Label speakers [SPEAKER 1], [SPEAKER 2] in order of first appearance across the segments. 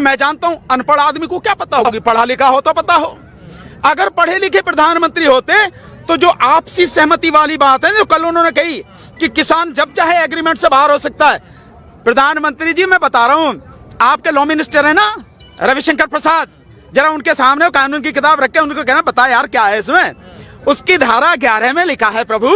[SPEAKER 1] मैं जानता हूं अनपढ़ आदमी को क्या पता होगी, पढ़ा लिखा हो तो पता हो। अगर पढ़े लिखे प्रधानमंत्री होते तो जो आपसी सहमति वाली बात है जो कल उन्होंने कही कि किसान जब चाहे एग्रीमेंट से बाहर हो सकता है, प्रधानमंत्री जी मैं बता रहा हूं, आपके लॉ मिनिस्टर है ना रविशंकर प्रसाद, जरा उनके सामने कानून की किताब रख के उनको कहना बता यार क्या है इसमें। उसकी धारा 11 में लिखा है प्रभु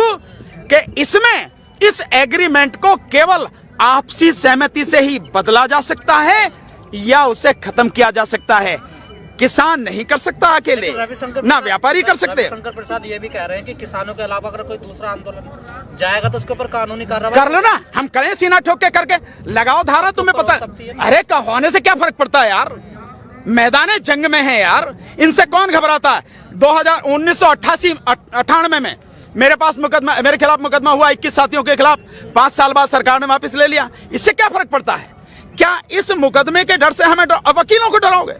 [SPEAKER 1] कि इसमें इस एग्रीमेंट को केवल आपसी सहमति से ही बदला जा सकता है या उसे खत्म किया जा सकता है, किसान नहीं कर सकता अकेले, ना व्यापारी कर सकते।
[SPEAKER 2] रविशंकर प्रसाद ये भी कह रहे हैं कि किसानों के अलावा अगर कोई दूसरा आंदोलन जाएगा तो उसके ऊपर कानूनी कार्रवाई
[SPEAKER 1] कर लो ना, हम करें सीना ठोक के करके लगाओ धारा, तुम्हें पता अरे होने से क्या फर्क पड़ता है यार, मैदान जंग में है यार, इनसे कौन घबराता है। 1998 में मेरे पास मुकदमा, मेरे खिलाफ मुकदमा हुआ 21 साथियों के खिलाफ, 5 साल बाद सरकार ने वापस ले लिया, इससे क्या फर्क पड़ता है। क्या इस मुकदमे के डर से हमें वकीलों को डराओगे?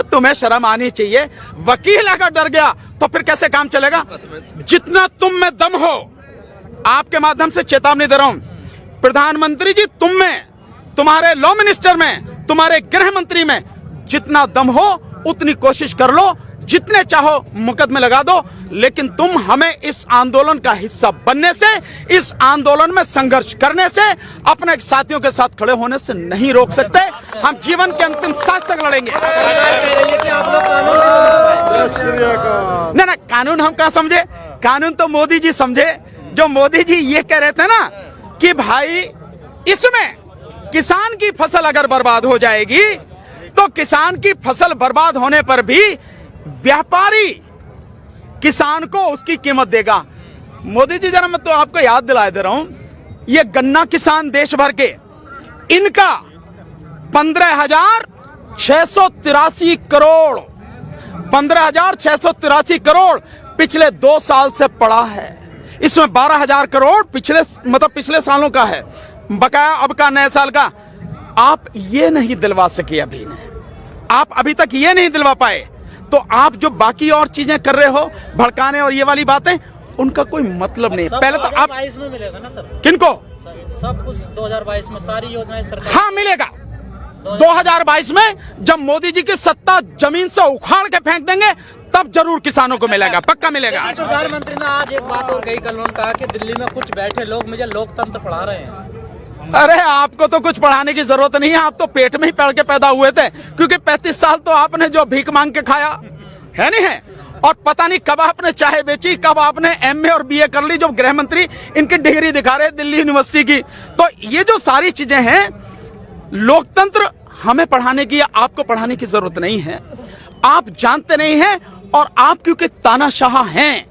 [SPEAKER 1] तुम्हें शर्म आनी चाहिए, वकील अगर डर गया तो फिर कैसे काम चलेगा। जितना तुम में दम हो, आपके माध्यम से चेतावनी दे रहा हूं, प्रधानमंत्री जी तुम में, तुम्हारे लॉ मिनिस्टर में, तुम्हारे गृह मंत्री में जितना दम हो उतनी कोशिश कर लो, जितने चाहो मुकदमे लगा दो, लेकिन तुम हमें इस आंदोलन का हिस्सा बनने से, इस आंदोलन में संघर्ष करने से, अपने साथियों के साथ खड़े होने से नहीं रोक सकते। हम जीवन के अंतिम सांस तक लड़ेंगे। ना ना, कानून हम क्या समझे, कानून तो मोदी जी समझे। जो मोदी जी ये कह रहे थे ना कि भाई इसमें किसान की फसल अगर बर्बाद हो जाएगी तो किसान की फसल बर्बाद होने पर भी व्यापारी किसान को उसकी कीमत देगा। मोदी जी जरा मैं तो आपको याद दिलाए दे रहा हूं, ये गन्ना किसान देश भर के, इनका 15,683 करोड़ 15,683 करोड़ पिछले 2 साल से पड़ा है। इसमें 12,000 करोड़ पिछले सालों का है, बकाया अब का नए साल का। आप ये नहीं दिलवा सके अभी ने, आप अभी तक ये नहीं दिलवा पाए, तो आप जो बाकी और चीजें कर रहे हो, भड़काने और ये वाली बातें, उनका कोई मतलब नहीं। पहले तो आप
[SPEAKER 2] 2022 में मिलेगा ना सर,
[SPEAKER 1] किनको
[SPEAKER 2] सब कुछ 2022 में सारी योजनाएं सरकार,
[SPEAKER 1] हाँ मिलेगा। 2022 में जब मोदी जी की सत्ता जमीन से उखाड़ के फेंक देंगे तब जरूर किसानों को मिलेगा, पक्का मिलेगा।
[SPEAKER 2] प्रधानमंत्री ने आज एक बात और कही, कल उन्होंने कहा कि दिल्ली में कुछ बैठे लोग मुझे लोकतंत्र पढ़ा रहे हैं।
[SPEAKER 1] अरे आपको तो कुछ पढ़ाने की जरूरत नहीं है, आप तो पेट में ही पढ़ के पैदा हुए थे, क्योंकि 35 साल तो आपने जो भीख मांग के खाया है नहीं है, और पता नहीं कब आपने चाय बेची, कब आपने MA और BA कर ली, जो गृह मंत्री इनकी डिग्री दिखा रहे दिल्ली यूनिवर्सिटी की। तो ये जो सारी चीजें हैं, लोकतंत्र हमें पढ़ाने की या आपको पढ़ाने की जरूरत नहीं है, आप जानते नहीं हैं। और आप क्योंकि तानाशाह हैं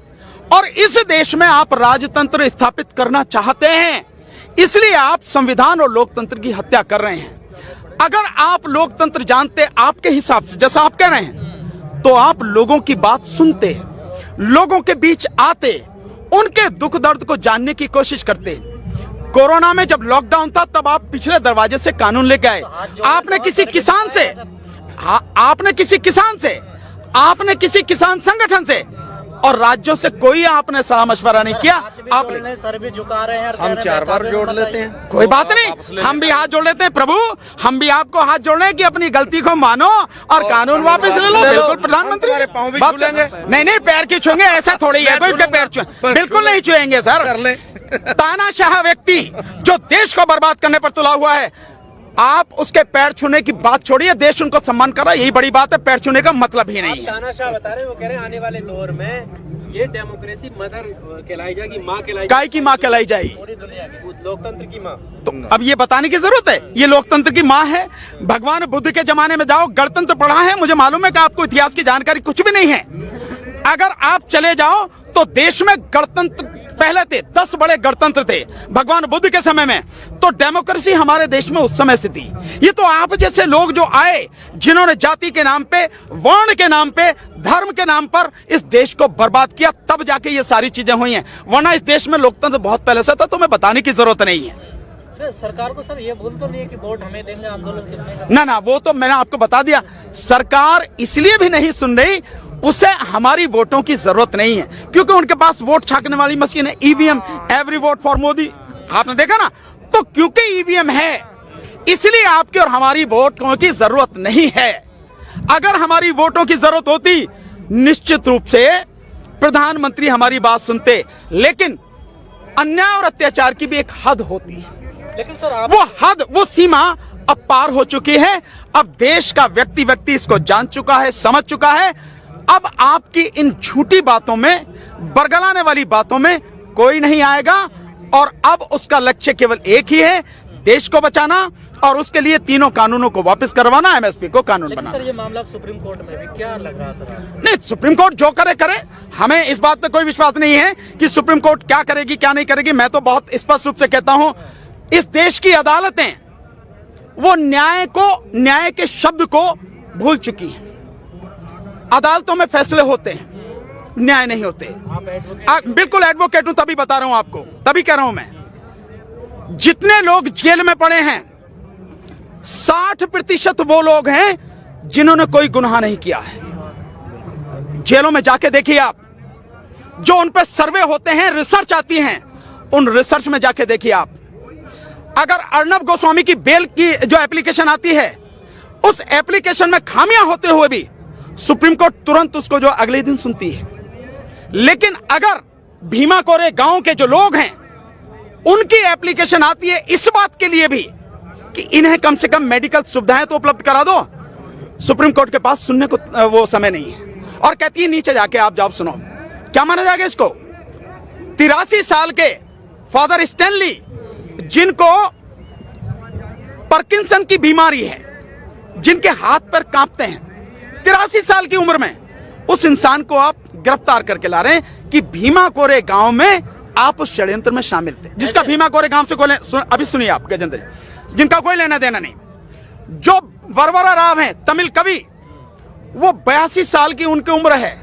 [SPEAKER 1] और इस देश में आप राजतंत्र स्थापित करना चाहते हैं, इसलिए आप संविधान और लोकतंत्र की हत्या कर रहे हैं। अगर आप लोकतंत्र जानते आपके हिसाब से, जैसा आप कह रहे हैं, तो आप लोगों की बात सुनते, लोगों के बीच आते, उनके दुख दर्द को जानने की कोशिश करते। कोरोना में जब लॉकडाउन था तब आप पिछले दरवाजे से कानून लेके आए। आपने किसी किसान से, आपने किसी किसान संगठन से और राज्यों से कोई आपने सलाह मशवरा नहीं किया। आपने
[SPEAKER 2] सर भी झुका रहे हैं,
[SPEAKER 3] हम 4 बार जोड़ लेते हैं,
[SPEAKER 1] कोई बात नहीं, हम भी हाथ जोड़ लेते हैं। प्रभु हम भी आपको हाथ जोड़ रहे हैं कि अपनी गलती को मानो और कानून वापस ले लो। बिल्कुल प्रधानमंत्री, नहीं पैर की छुएंगे, ऐसा थोड़ी है कोई पैर छुए, बिल्कुल नहीं छुएंगे सर। तानाशाह व्यक्ति जो देश को बर्बाद करने पर तुला हुआ है, आप उसके पैर छूने की बात छोड़िए, देश उनको सम्मान कर रहा है, यही बड़ी बात है। पैर छूने का मतलब ही नहीं है।
[SPEAKER 4] तानाशाह बता रहे हैं, वो कह रहे हैं आने वाले दौर में ये डेमोक्रेसी मदर कहलाई जाएगी, माँ कहलाई,
[SPEAKER 1] काय की माँ कहलाई जाएगी,
[SPEAKER 4] पूरी दुनिया की लोकतंत्र की माँ।
[SPEAKER 1] तो अब ये बताने की जरूरत है, ये लोकतंत्र की माँ है। भगवान बुद्ध के जमाने में जाओ, गणतंत्र पढ़ा है, मुझे मालूम है कि आपको इतिहास की जानकारी कुछ भी नहीं है। अगर आप चले जाओ तो देश में गणतंत्र पहले थे, 10 बड़े गणतंत्र थे भगवान बुद्ध के समय में, तो डेमोक्रेसी हमारे देश में उस समय से थी। ये तो आप जैसे लोग जो आए, जिन्होंने जाति के नाम पे, वर्ण के नाम पे, धर्म के नाम पर इस देश को बर्बाद किया, तब जाके ये सारी चीजें हुई हैं, वरना इस देश में लोकतंत्र बहुत पहले से था, तो मैं बताने की जरूरत नहीं है।
[SPEAKER 2] सरकार को सर ये भूल तो नहीं है कि वोट हमें देंगे आंदोलन करने का?
[SPEAKER 1] ना ना, वो तो मैंने आपको बता दिया, सरकार इसलिए भी नहीं सुन रही, उसे हमारी वोटों की जरूरत नहीं है, क्योंकि उनके पास वोट छापने वाली मशीन है, EVM, every vote for Modi, आपने देखा ना। तो क्योंकि EVM है, इसलिए आपकी और हमारी वोटों की जरूरत नहीं है। अगर हमारी वोटों की जरूरत होती, निश्चित रूप से प्रधानमंत्री हमारी बात सुनते, लेकिन अन्याय और अत्याचार की भी एक हद होती है।
[SPEAKER 2] लेकिन सर आप
[SPEAKER 1] वो हद, वो सीमा अब पार हो चुकी है। अब देश का व्यक्ति इसको जान चुका है, समझ चुका है। अब आपकी इन झूठी बातों में, बरगलाने वाली बातों में कोई नहीं आएगा। और अब उसका लक्ष्य केवल एक ही है, देश को बचाना, और उसके लिए तीनों कानूनों को वापस करवाना, एमएसपी को कानून
[SPEAKER 2] लेकिन
[SPEAKER 1] बनाना।
[SPEAKER 2] सर ये मामला सुप्रीम कोर्ट में भी क्या लग रहा है सर आपको?
[SPEAKER 1] नहीं, सुप्रीम कोर्ट जो करे करे, हमें इस बात पे कोई विश्वास नहीं है कि सुप्रीम कोर्ट क्या करेगी क्या नहीं करेगी। मैं तो बहुत स्पष्ट रूप से कहता हूं, इस देश की अदालतें वो न्याय के शब्द को भूल चुकी हैं। अदालतों में फैसले होते हैं, न्याय नहीं होते।
[SPEAKER 2] आप एडवोकेट
[SPEAKER 1] बिल्कुल एडवोकेट हूं, तभी बता रहा हूं आपको, तभी कह रहा हूं मैं। जितने लोग जेल में पड़े हैं, 60% वो लोग हैं जिन्होंने कोई गुनाह नहीं किया है। जेलों में जाके देखिए आप, जो उन पर सर्वे होते हैं, रिसर्च आती हैं, उन रिसर्च में जाके देखिए आप। अगर अर्नब गोस्वामी की बेल की जो एप्लीकेशन आती है, उस एप्लीकेशन में खामियां होते हुए भी सुप्रीम कोर्ट तुरंत उसको जो अगले दिन सुनती है। लेकिन अगर भीमा कोरे गांव के जो लोग हैं, उनकी एप्लीकेशन आती है इस बात के लिए भी कि इन्हें कम से कम मेडिकल सुविधाएं तो उपलब्ध करा दो, सुप्रीम कोर्ट के पास सुनने को वो समय नहीं है। और कहती है नीचे जाके आप जवाब सुनो। क्या माना जाएगा इसको? 83 साल के फादर स्टैनली, जिनको पार्किंसन की बीमारी है, जिनके हाथ पैर कांपते हैं, 83 साल की उम्र में उस इंसान को आप गिरफ्तार करके ला रहे हैं कि भीमा कोरे गांव में आप उस षड्यंत्र में शामिल थे, जिसका भीमा कोरे गांव से कोई अभी सुनिए आप गजेंद्र, जिनका कोई लेना देना नहीं। जो वरवरा राव हैं, तमिल कवि, वो 82 साल की उनकी उम्र है,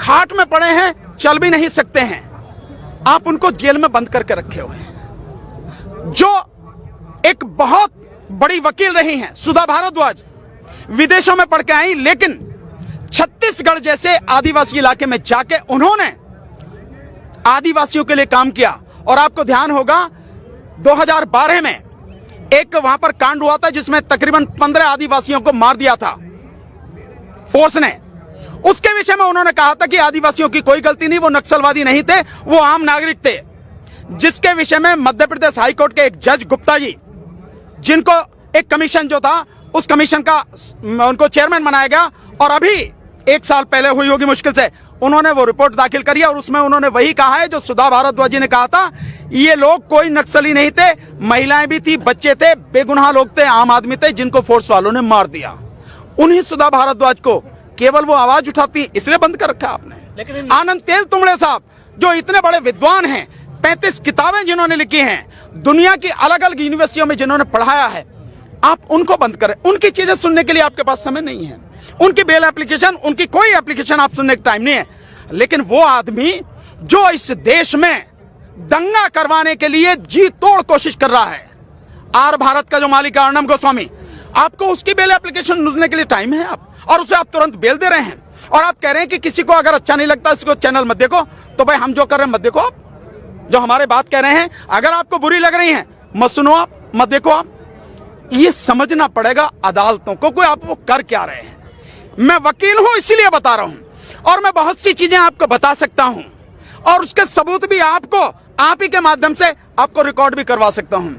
[SPEAKER 1] खाट में पड़े हैं, चल भी नहीं सकते हैं, आप उनको जेल में बंद करके रखे हुए हैं। जो एक बहुत बड़ी वकील रही हैं, सुधा भारद्वाज, विदेशों में पढ़ के आई, लेकिन छत्तीसगढ़ जैसे आदिवासी इलाके में जाके उन्होंने आदिवासियों के लिए काम किया। और आपको ध्यान होगा 2012 में एक वहां पर कांड हुआ था जिसमें तकरीबन 15 आदिवासियों को मार दिया था फोर्स ने। उसके विषय में उन्होंने कहा था कि आदिवासियों की कोई गलती नहीं, वो नक्सलवादी नहीं थे, वो आम नागरिक थे। जिसके विषय में मध्य प्रदेश हाईकोर्ट के एक जज गुप्ता जी, जिनको एक कमीशन जो था, उस कमीशन का उनको चेयरमैन बनाया गया, और अभी 1 साल पहले हुई होगी मुश्किल से, उन्होंने वो रिपोर्ट दाखिल करी और उसमें उन्होंने वही कहा है जो सुधा भारद्वाज जी ने कहा था। ये लोग कोई नक्सली नहीं थे, महिलाएं भी थी, बच्चे थे, बेगुनाह लोग थे, आम आदमी थे, जिनको फोर्स वालों ने मार दिया। उन्हीं सुधा भारद्वाज को केवल वो आवाज उठाती, इसलिए बंद कर रखा आपने।
[SPEAKER 2] लेकिन
[SPEAKER 1] आनंद तेल तुमड़े साहब, जो इतने बड़े विद्वान हैं, 35 किताबें जिन्होंने लिखी हैं, दुनिया की अलग अलग यूनिवर्सिटियों में जिन्होंने पढ़ाया है, आप उनको बंद करें। उनकी चीजें सुनने के लिए आपके पास समय नहीं है। उनकी बेल एप्लीकेशन, उनकी कोई एप्लीकेशन आप सुनने का टाइम नहीं है। लेकिन वो आदमी जो इस देश में दंगा करवाने के लिए जी तोड़ कोशिश कर रहा है, आर भारत का जो मालिक है अर्नब गोस्वामी, आपको उसकी बेल एप्लीकेशन सुनने के लिए टाइम है आप, और उसे आप तुरंत बेल दे रहे हैं। और आप कह रहे हैं कि किसी को अगर अच्छा नहीं लगता इसको चैनल मत देखो, तो भाई हम जो कर रहे हैं मत देखो। आप जो हमारे बात कह रहे हैं, अगर आपको बुरी लग रही है मत सुनो, आप मत देखो। आप ये समझना पड़ेगा अदालतों को कोई आप वो कर क्या रहे हैं। मैं वकील हूं इसलिए बता रहा हूं, और मैं बहुत सी चीजें आपको बता सकता हूं, और उसके सबूत भी आपको आप ही के माध्यम से आपको रिकॉर्ड भी करवा सकता हूं।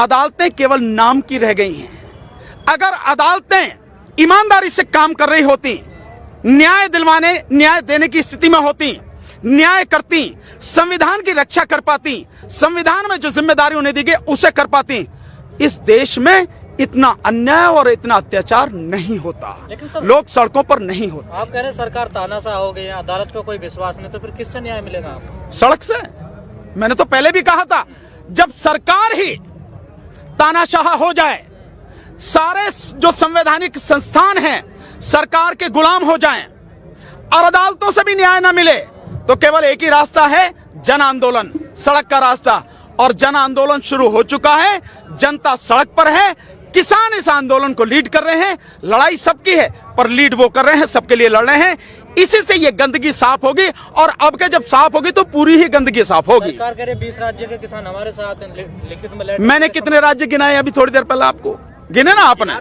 [SPEAKER 1] अदालतें केवल नाम की रह गई हैं। अगर अदालतें ईमानदारी से काम कर रही होती, न्याय देने की स्थिति में होती, न्याय करती, संविधान की रक्षा कर पाती, संविधान में जो जिम्मेदारी उन्हें दी गई उसे कर पाती, इस देश में इतना अन्याय और इतना अत्याचार नहीं होता, लोग सड़कों पर नहीं होते।
[SPEAKER 2] आप कह रहे हैं सरकार तानाशाह हो गई है, अदालत को कोई विश्वास नहीं, तो फिर किससे न्याय मिलेगा आपको?
[SPEAKER 1] सड़क से। मैंने तो पहले भी कहा था, जब सरकार ही तानाशाह हो जाए, सारे जो संवैधानिक संस्थान हैं सरकार के गुलाम हो जाएं, और अदालतों से भी न्याय न मिले, तो केवल एक ही रास्ता है, जन आंदोलन, सड़क का रास्ता। और जन आंदोलन शुरू हो चुका है, जनता सड़क पर है, किसान इस आंदोलन को लीड कर रहे हैं। लड़ाई सबकी है, पर लीड वो कर रहे हैं, सबके लिए लड़ रहे हैं। इसी से ये गंदगी साफ होगी, और अब के जब साफ होगी तो पूरी ही गंदगी साफ होगी।
[SPEAKER 2] सरकार कह रही 20 राज्य के किसान हमारे साथ हैं, लिखित में लेटर।
[SPEAKER 1] मैंने कितने राज्य गिनाए अभी थोड़ी देर पहले आपको? गिने ना आपने?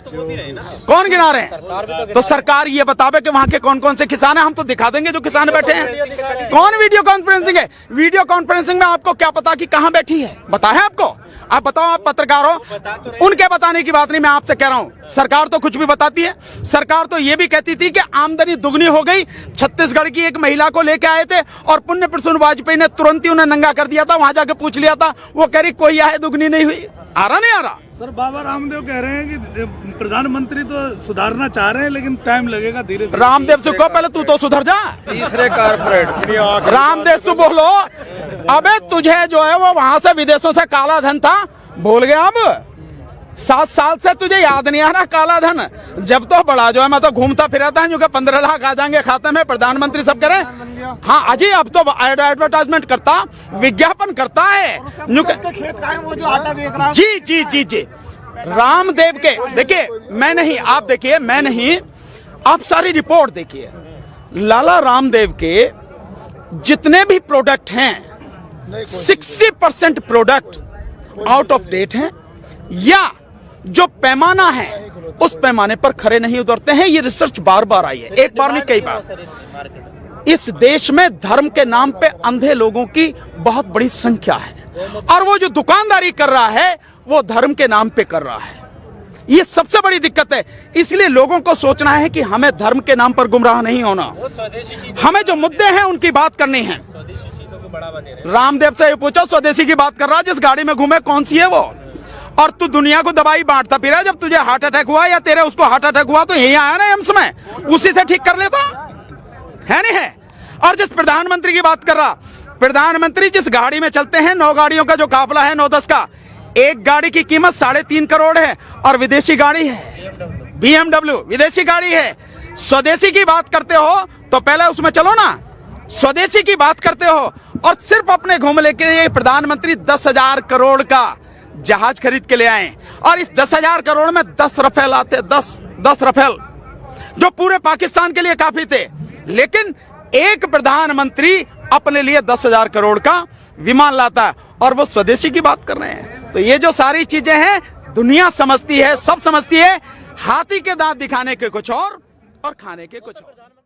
[SPEAKER 1] कौन गिना रहे हैं? तो सरकार ये बतावे कि वहां के कौन कौन से किसान हैं, हम तो दिखा देंगे जो किसान बैठे हैं। कौन वीडियो कॉन्फ्रेंसिंग है? वीडियो कॉन्फ्रेंसिंग में आपको क्या पता कि कहां बैठी है? पता है आपको? आप बताओ, आप पत्रकार हो, उनके बताने की बात नहीं, मैं आपसे कह रहा हूं सरकार तो कुछ भी बताती है। सरकार तो ये भी कहती थी कि आमदनी दुगनी हो गई। छत्तीसगढ़ की एक महिला को लेके आए थे और पुण्य प्रसून वाजपेयी ने तुरंत ही उन्हें नंगा कर दिया था। वहां जाके पूछ लिया था, वो कह रही कोई आए दुगनी नहीं हुई। आ रहा नहीं आ रहा?
[SPEAKER 5] सर बाबा रामदेव कह रहे हैं कि प्रधानमंत्री तो सुधारना चाह रहे हैं लेकिन टाइम लगेगा, धीरे धीरे।
[SPEAKER 1] रामदेव से कहो पहले तू तो सुधर जा।
[SPEAKER 3] तीसरे कारपोरेट
[SPEAKER 1] रामदेव से बोलो, अबे तुझे जो है वो वहां से विदेशों से काला धन था, भूल गया? अब 7 साल से तुझे याद नहीं आ रहा काला धन? जब तो बड़ा जो है मैं तो घूमता फिरता है, जो कि 15 लाख आ जाएंगे खाते में, प्रधानमंत्री सब कह रहे हैं। हाँ अजय, अब तो एडवर्टाइजमेंट करता, विज्ञापन करता है।
[SPEAKER 5] खेत का है वो जो आटा बेच रहा है।
[SPEAKER 1] जी जी जी जी, रामदेव के देखिए, मैं नहीं, आप देखिए, मैं नहीं, आप सारी रिपोर्ट देखिए। लाला रामदेव के जितने भी प्रोडक्ट हैं 60% प्रोडक्ट आउट ऑफ डेट हैं, या जो पैमाना है उस पैमाने पर खरे नहीं उतरते हैं। ये रिसर्च बार बार आई है, एक बार नहीं कई बार। इस देश में धर्म के नाम पे अंधे लोगों की बहुत बड़ी संख्या है, और वो जो दुकानदारी कर रहा है वो धर्म के नाम पे कर रहा है। ये सबसे बड़ी दिक्कत है। इसलिए लोगों को सोचना है कि हमें धर्म के नाम पर गुमराह नहीं होना, हमें जो मुद्दे हैं उनकी बात करनी है। रामदेव से ये पूछो, स्वदेशी की बात कर रहा है, जिस गाड़ी में घूमे कौन सी है वो? और तू दुनिया को दवाई बांटता फिरा। जब तुझे हार्ट अटैक हुआ या तेरे उसको हार्ट अटैक हुआ तो यही आया ना एम्स में, उसी से ठीक कर लेता है नहीं है? और जिस प्रधानमंत्री की बात कर रहा, प्रधानमंत्री जिस गाड़ी में चलते हैं, 9 गाड़ियों का जो काफिला है, 9-10 का, एक गाड़ी की कीमत 3.5 करोड़ है, और विदेशी गाड़ी है BMW, विदेशी गाड़ी है। स्वदेशी की बात करते हो तो पहले उसमें चलो ना। स्वदेशी की बात करते हो और सिर्फ अपने घूम लेके प्रधानमंत्री 10,000 करोड़ का जहाज खरीद के ले आए, और इस 10,000 करोड़ में 10 रफेल आते, 10 रफेल, जो पूरे पाकिस्तान के लिए काफी थे। लेकिन एक प्रधानमंत्री अपने लिए 10,000 करोड़ का विमान लाता है, और वो स्वदेशी की बात कर रहे हैं। तो ये जो सारी चीजें हैं दुनिया समझती है, सब समझती है। हाथी के दांत दिखाने के कुछ और खाने के कुछ और।